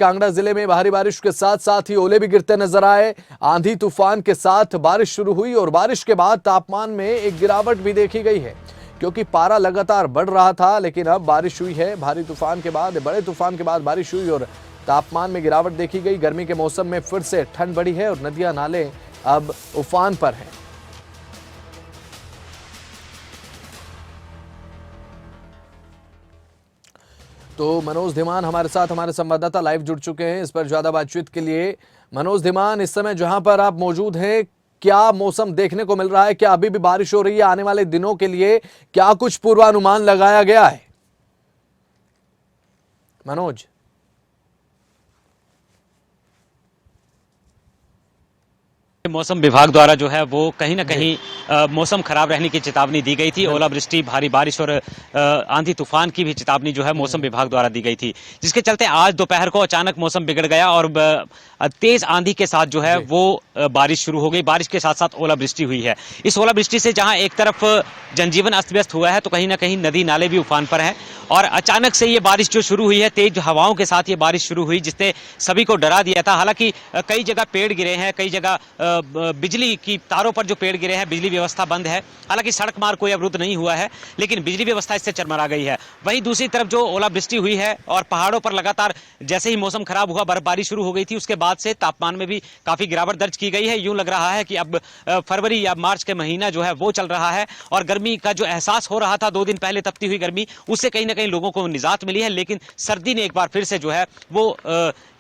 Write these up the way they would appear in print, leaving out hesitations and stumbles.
कांगड़ा जिले में भारी बारिश के साथ साथ ही ओले भी गिरते नजर आए। आंधी तूफान के साथ बारिश शुरू हुई और बारिश के बाद तापमान में एक गिरावट भी देखी गई है, क्योंकि पारा लगातार बढ़ रहा था, लेकिन अब बारिश हुई है। भारी तूफान के बाद, बड़े तूफान के बाद बारिश हुई और तापमान में गिरावट देखी गई। गर्मी के मौसम में फिर से ठंड बढ़ी है और नदियां नाले अब उफान पर हैं। तो मनोज धीमान हमारे साथ, हमारे संवाददाता लाइव जुड़ चुके हैं इस पर ज्यादा बातचीत के लिए। मनोज धीमान, इस समय जहां पर आप मौजूद हैं, क्या मौसम देखने को मिल रहा है? क्या अभी भी बारिश हो रही है? आने वाले दिनों के लिए क्या कुछ पूर्वानुमान लगाया गया है? मनोज। मौसम विभाग द्वारा जो है वो कहीं ना कहीं मौसम खराब रहने की चेतावनी दी गई थी। ओलावृष्टि, भारी बारिश और आंधी तूफान की भी चेतावनी जो है मौसम विभाग द्वारा दी गई थी, जिसके चलते आज दोपहर को अचानक मौसम बिगड़ गया और तेज आंधी के साथ जो है वो बारिश शुरू हो गई। बारिश के साथ साथ ओलावृष्टि हुई है। इस ओलावृष्टि से जहां एक तरफ जनजीवन अस्त व्यस्त हुआ है, तो कहीं ना कहीं नदी नाले भी उफान पर हैं। और अचानक से ये बारिश जो शुरू हुई है, तेज हवाओं के साथ ये बारिश शुरू हुई, जिसने सभी को डरा दिया था। हालांकि कई जगह पेड़ गिरे हैं, कई जगह बिजली की तारों पर जो पेड़ गिरे हैं, बिजली व्यवस्था बंद है। हालांकि सड़क मार्ग कोई अवरुद्ध नहीं हुआ है, लेकिन बिजली व्यवस्था इससे चरमरा गई है। वहीं दूसरी तरफ जो ओलावृष्टि हुई है और पहाड़ों पर लगातार जैसे ही मौसम खराब हुआ, बर्फबारी शुरू हो गई थी, उसके बाद से तापमान में भी काफी गिरावट दर्ज की गई है। यूं लग रहा है कि अब फरवरी या मार्च के महीना जो है वो चल रहा है और गर्मी का जो एहसास हो रहा था 2 दिन पहले तपती हुई गर्मी, उससे कहीं ना कहीं लोगों को निजात मिली है। लेकिन सर्दी ने एक बार फिर से जो है वो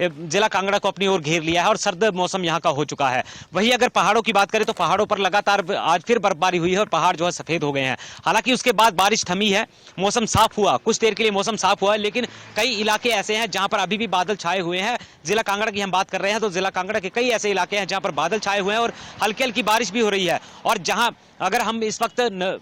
जिला कांगड़ा को अपनी ओर घेर लिया है और सर्द मौसम यहां का हो चुका है। वहीं अगर पहाड़ों की बात करें तो पहाड़ों पर लगातार आज फिर बर्फबारी हुई है और पहाड़ जो है सफेद हो गए हैं। हालांकि उसके बाद बारिश थमी है, मौसम साफ हुआ, कुछ देर के लिए मौसम साफ हुआ है, लेकिन कई इलाके ऐसे हैं जहां पर अभी भी बादल छाए हुए हैं। जिला कांगड़ा की हम बात कर रहे हैं तो जिला कांगड़ा के कई ऐसे इलाके हैं जहां पर बादल छाए हुए हैं और हल्की हल्की बारिश भी हो रही है। और जहां अगर हम इस वक्त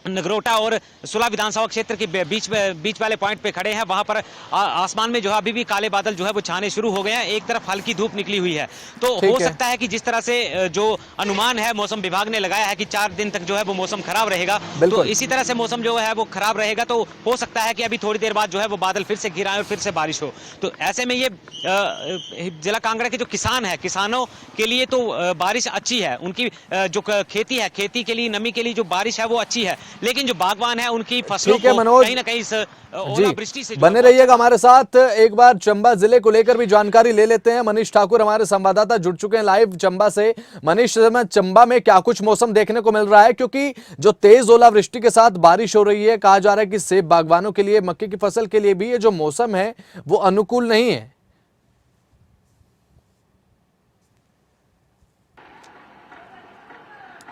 नगरोटा और सुला विधानसभा क्षेत्र के बीच वाले पॉइंट पे खड़े हैं, वहां पर आसमान में जो है अभी भी काले बादल जो है वो छाने शुरू हो गए हैं। एक तरफ हल्की धूप निकली हुई है। तो हो सकता है कि जिस तरह से जो अनुमान है मौसम विभाग ने लगाया है कि 4 दिन तक जो है वो मौसम खराब रहेगा, तो इसी तरह से मौसम जो है वो खराब रहेगा। तो हो सकता है कि अभी थोड़ी देर बाद जो है वो बादल फिर से घिर आए और फिर से बारिश हो। तो ऐसे में ये जिला कांगड़ा के जो किसान है, किसानों के लिए तो बारिश अच्छी है। उनकी जो खेती है, खेती के लिए, नमी के लिए जो बारिश है वो अच्छी है, लेकिन जो बागवान है उनकी फसलों को कहीं ना कहीं इस ओलावृष्टि से बने रहिएगा हमारे साथ। एक बार चंबा जिले को लेकर भी जानकारी ले लेते हैं। मनीष ठाकुर हमारे संवाददाता जुड़ चुके हैं लाइव चंबा से। मनीष, चंबा में क्या कुछ मौसम देखने को मिल रहा है? क्योंकि जो तेज ओलावृष्टि के साथ बारिश हो रही है, कहा जा रहा है कि सेब बागवानों के लिए, मक्के की फसल के लिए भी ये जो मौसम है वो अनुकूल नहीं है।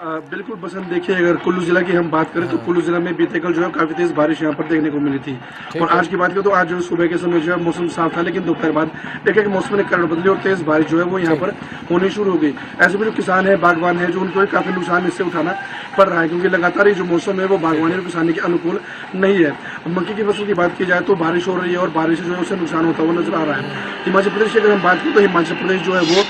बिल्कुल बसंत, देखिए अगर कुल्लू जिला की हम बात करें तो कुल्लू जिला में बीते कल जो है काफी तेज बारिश यहाँ पर देखने को मिली थी। और आज की बात करें तो आज जो सुबह के समय जो है मौसम साफ था, लेकिन दोपहर बाद एक मौसम ने करवट बदली और तेज बारिश जो है वो यहाँ पर होनी शुरू हो गई। ऐसे में जो किसान है, बागवान है, जो उनको काफी नुकसान इससे उठाना पड़ रहा है, क्योंकि लगातार ये जो मौसम है वो बागवानी और किसानी के अनुकूल नहीं है। मक्के की फसल की बात की जाए तो बारिश हो रही है और बारिश से जो है उससे नुकसान होता हुआ नजर आ रहा है। हिमाचल प्रदेश की अगर हम बात करें तो हिमाचल प्रदेश जो है वो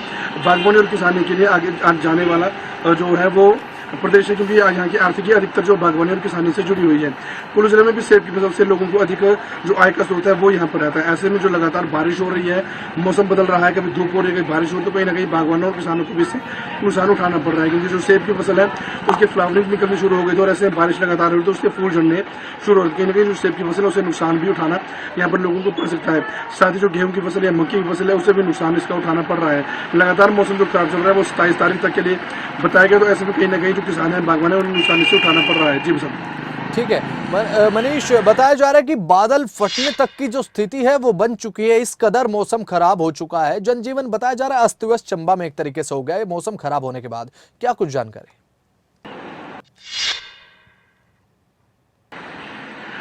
बागवानी और किसानी के लिए आगे जाने वाला जो है वो प्रदेश है, क्योंकि यहाँ की आर्थिकी अधिकतर जो बागवानी और किसानी से जुड़ी हुई है। कुल्लू जिले में भी सेब की फसल से लोगों को अधिक जो आय का स्रोत है वो यहाँ पर रहता है। ऐसे में जो लगातार बारिश हो रही है, मौसम बदल रहा है, कभी धूप हो रही है, कभी बारिश हो, तो कहीं ना कहीं बागवानों और किसानों को भी इससे नुकसान उठाना पड़ रहा है। क्योंकि जो सेब की फसल है उसकी फ्लावरिंग निकलनी शुरू हो गई थी और ऐसे बारिश लगातार हुई तो उसके फूल झड़ने शुरू हो गए। कहीं ना कहीं जो सेब की फसल है उसे नुकसान भी उठाना यहाँ पर लोगों को पड़ सकता है। साथ ही जो गेहूं की फसल या मक्की की फसल है उसे भी नुकसान इसका उठाना पड़ रहा है। लगातार मौसम जो खराब चल रहा है वो 27 तारीख तक के लिए बताया गया। तो ऐसे में कहीं ना कहीं जो किसान है, बागवान है, नुकसान से उठाना पड़ रहा है। जी सर, ठीक है। मनीष, बताया जा रहा है कि बादल फटने तक की जो स्थिति है वो बन चुकी है। इस कदर मौसम खराब हो चुका है, जनजीवन बताया जा रहा है अस्त व्यस्त चंबा में एक तरीके से हो गया है मौसम खराब होने के बाद। क्या कुछ जानकारी?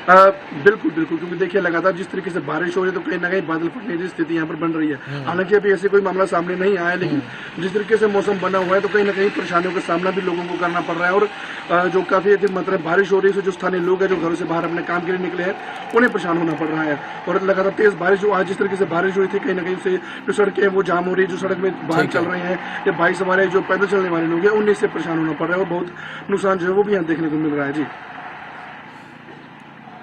बिल्कुल बिल्कुल, क्योंकि देखिए लगातार जिस तरीके से बारिश हो रही है तो कहीं ना कहीं बादल फटने की स्थिति यहाँ पर बन रही है। हालांकि अभी ऐसे कोई मामला सामने नहीं आया, लेकिन जिस तरीके से मौसम बना हुआ है तो कहीं ना कहीं परेशानियों का सामना भी लोगों को करना पड़ रहा है। और जो काफी अधिक मात्रा में बारिश हो रही है, जो स्थानीय लोग हैं जो घरों से बाहर अपने काम के लिए निकले हैं, उन्हें परेशान होना पड़ रहा है। और लगातार तेज बारिश जो आज जिस तरीके से बारिश हुई थी, कहीं ना कहीं से जो सड़कें वो जाम हो रही है, जो सड़क में बाहर चल रहे हैं या बाइक सवार जो पैदल चलने वाले लोग हैं, उन्हें इससे परेशान होना पड़ रहा है और बहुत नुकसान जो है वो भी यहाँ देखने को मिल रहा है। जी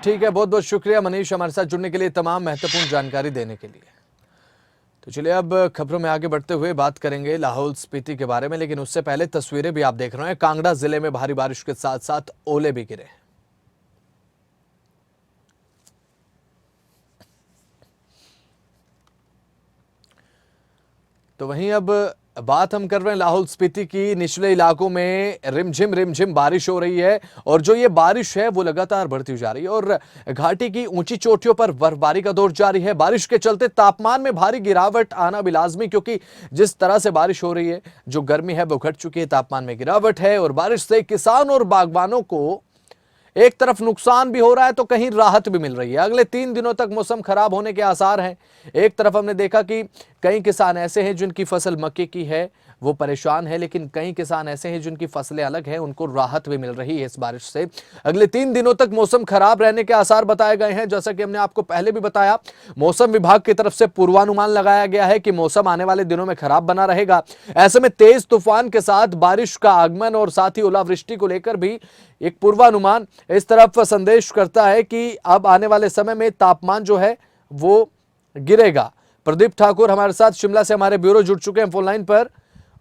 ठीक है, बहुत बहुत शुक्रिया मनीष हमारे साथ जुड़ने के लिए, तमाम महत्वपूर्ण जानकारी देने के लिए। तो चलिए अब खबरों में आगे बढ़ते हुए बात करेंगे लाहौल स्पीति के बारे में, लेकिन उससे पहले तस्वीरें भी आप देख रहे हैं। कांगड़ा जिले में भारी बारिश के साथ साथ ओले भी गिरे। तो वहीं अब बात हम कर रहे हैं लाहौल स्पीति की। निचले इलाकों में रिमझिम बारिश हो रही है और जो ये बारिश है वो लगातार बढ़ती जा रही है और घाटी की ऊंची चोटियों पर बर्फबारी का दौर जारी है। बारिश के चलते तापमान में भारी गिरावट आना भी लाजमी, क्योंकि जिस तरह से बारिश हो रही है जो गर्मी है वो घट चुकी है, तापमान में गिरावट है और बारिश से किसान और बागबानों को एक तरफ नुकसान भी हो रहा है तो कहीं राहत भी मिल रही है। अगले 3 दिनों तक मौसम खराब होने के आसार हैं। एक तरफ हमने देखा कि कई किसान ऐसे हैं जिनकी फसल मक्के की है, वो परेशान है, लेकिन कई किसान ऐसे हैं जिनकी फसलें अलग हैं, उनको राहत भी मिल रही है इस बारिश से। अगले 3 दिनों तक मौसम खराब रहने के आसार बताए गए हैं। जैसा कि हमने आपको पहले भी बताया, मौसम विभाग की तरफ से पूर्वानुमान लगाया गया है कि मौसम आने वाले दिनों में खराब बना रहेगा। ऐसे में तेज तूफान के साथ बारिश का आगमन और साथ ही ओलावृष्टि को लेकर भी एक पूर्वानुमान इस तरफ संदेश करता है कि अब आने वाले समय में तापमान जो है वो गिरेगा। प्रदीप ठाकुर हमारे साथ शिमला से हमारे ब्यूरो जुड़ चुके हैं फोन लाइन पर।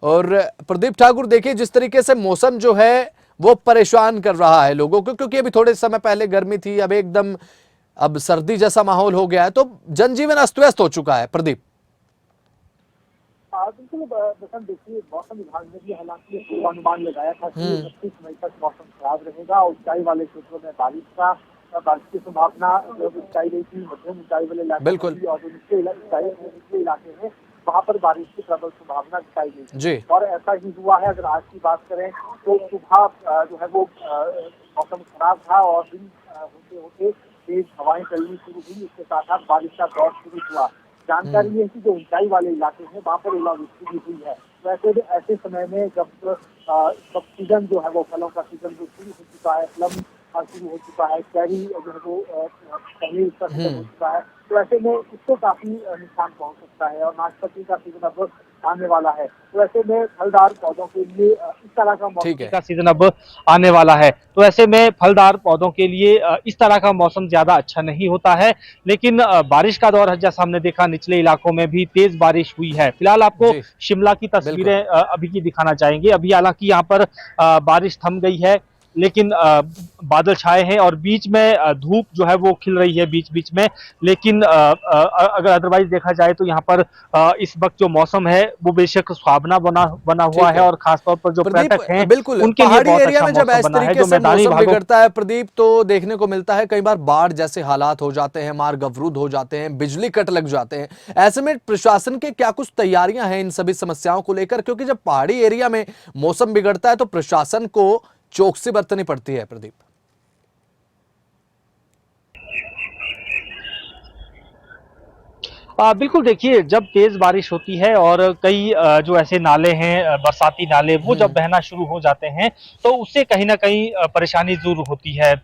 और प्रदीप ठाकुर, देखिए जिस तरीके से मौसम जो है वो परेशान कर रहा है लोगों को, क्योंकि अभी थोड़े समय पहले गर्मी थी, अब एकदम अब सर्दी जैसा माहौल हो गया है, तो जनजीवन अस्त व्यस्त हो चुका है। प्रदीप। बिल्कुल बसंत, देखिए मौसम विभाग ने भी हालांकि पूर्वानुमान लगाया था कि 29 मई तक मौसम खराब रहेगा और ऊंचाई वाले क्षेत्रों में बारिश की संभावना जो ऊंचाई रही थी, मध्यम ऊंचाई वाले इलाके और जो निचले इलाके हैं वहाँ पर बारिश की प्रबल संभावना दिखाई गई जी। और ऐसा ही हुआ है। अगर आज की बात करें तो सुबह जो है वो मौसम खराब था और दिन होते होते तेज हवाएं चलनी शुरू हुई, इसके साथ साथ बारिश का दौर शुरू हुआ। जानकारी ये है कि जो ऊंचाई वाले इलाके हैं वहाँ पर ओलावृष्टि भी हुई है। तो ऐसे समय में जब सीजन जो है वो फलों का सीजन जो शुरू हो चुका है, प्लम शुरू हो चुका है, कैरी जो है वो पहले इसका सीजन हो चुका है, तो ऐसे में इसको काफी नुकसान पहुंच सकता है और नाशपाती का सीजन अब आने वाला है। तो ऐसे में फलदार पौधों के लिए इस तरह का मौसम का सीजन अब आने वाला है। तो ऐसे में फलदार पौधों के लिए इस तरह का मौसम ज्यादा अच्छा नहीं होता है, लेकिन बारिश का दौर जैसा हमने देखा निचले इलाकों में भी तेज बारिश हुई है। फिलहाल आपको शिमला की तस्वीरें अभी की दिखाना चाहेंगे। अभी हालांकि यहाँ पर बारिश थम गई है, लेकिन बादल छाए हैं और बीच में धूप जो है वो खिल रही है बीच बीच में। लेकिन अगर अदरवाइज देखा जाए तो यहाँ पर इस वक्त जो मौसम है वो बेशक सुहावना बना हुआ है और खासतौर पर जो पर्यटक हैं बिल्कुल उनके लिए पहाड़ी बहुत एरिया में अच्छा जब इस मौसम बना है। तरीके जो से मैदानी मौसम भागों बिगड़ता है प्रदीप, तो देखने को मिलता है कई बार बाढ़ जैसे हालात हो जाते हैं, मार्ग अवरुद्ध हो जाते हैं, बिजली कट लग जाते हैं। ऐसे में प्रशासन के क्या कुछ तैयारियां हैं इन सभी समस्याओं को लेकर, क्योंकि जब पहाड़ी एरिया में मौसम बिगड़ता है तो प्रशासन को चौकसी बरतनी पड़ती है। प्रदीप। बिल्कुल, देखिए जब तेज बारिश होती है और कई जो ऐसे नाले हैं बरसाती नाले वो जब बहना शुरू हो जाते हैं तो उससे कहीं ना कहीं परेशानी जरूर होती है।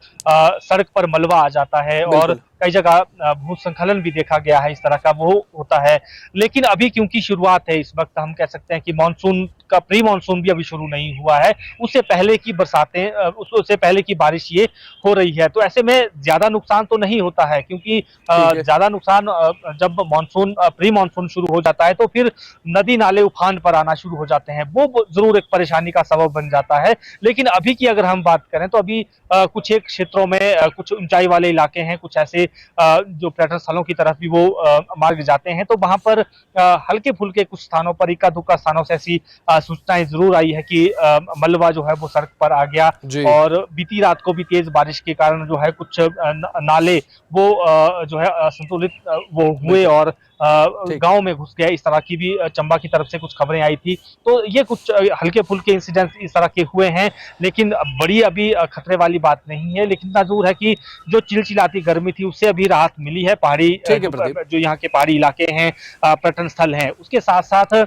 सड़क पर मलबा आ जाता है और कई जगह भूस्खलन भी देखा गया है, इस तरह का वो होता है। लेकिन अभी क्योंकि शुरुआत है, इस वक्त हम कह सकते हैं कि मानसून का प्री मानसून भी अभी शुरू नहीं हुआ है, उससे पहले की बरसातें उससे पहले की बारिश ये हो रही है। तो ऐसे में ज्यादा नुकसान तो नहीं होता है, क्योंकि ज्यादा नुकसान जब मानसून प्री मानसून शुरू हो जाता है तो फिर नदी नाले उफान पर आना शुरू हो जाते हैं, वो जरूर एक परेशानी का सबब बन जाता है। लेकिन अभी की अगर हम बात करें तो अभी कुछ एक क्षेत्रों में कुछ ऊंचाई वाले इलाके हैं, कुछ ऐसे जो पर्यटन स्थलों की तरफ भी वो मार्ग जाते हैं, तो वहां पर हल्के फुल्के कुछ स्थानों पर इक्का दुक्का स्थानों से ऐसी सूचनाएं जरूर आई है कि मलबा जो है वो सड़क पर आ गया और बीती रात को भी तेज बारिश के कारण जो है कुछ नाले वो जो है असंतुलित वो हुए और गांव में घुस गया। इस तरह की भी चंबा की तरफ से कुछ खबरें आई थी। तो ये कुछ हल्के फुल्के इंसिडेंट्स इस तरह के हुए हैं, लेकिन बड़ी अभी खतरे वाली बात नहीं है। लेकिन इतना जरूर है कि जो चिलचिलाती गर्मी थी उससे अभी राहत मिली है। पहाड़ी जो यहाँ के पहाड़ी इलाके हैं, पर्यटन स्थल हैं, उसके साथ साथ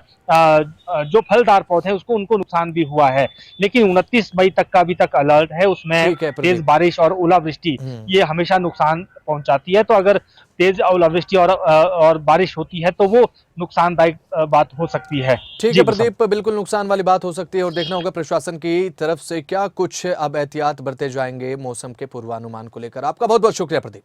जो फलदार पौधे हैं उसको उनको नुकसान भी हुआ है। लेकिन 29 मई तक का अभी तक अलर्ट है, उसमें तेज बारिश और ओलावृष्टि ये हमेशा नुकसान पहुंचाती है। तो अगर तेज ओलावृष्टि और बारिश होती है तो वो नुकसानदायक बात हो सकती है। ठीक है प्रदीप, बिल्कुल नुकसान वाली बात हो सकती है और देखना होगा प्रशासन की तरफ से क्या कुछ अब एहतियात बरते जाएंगे मौसम के पूर्वानुमान को लेकर। आपका बहुत बहुत शुक्रिया प्रदीप।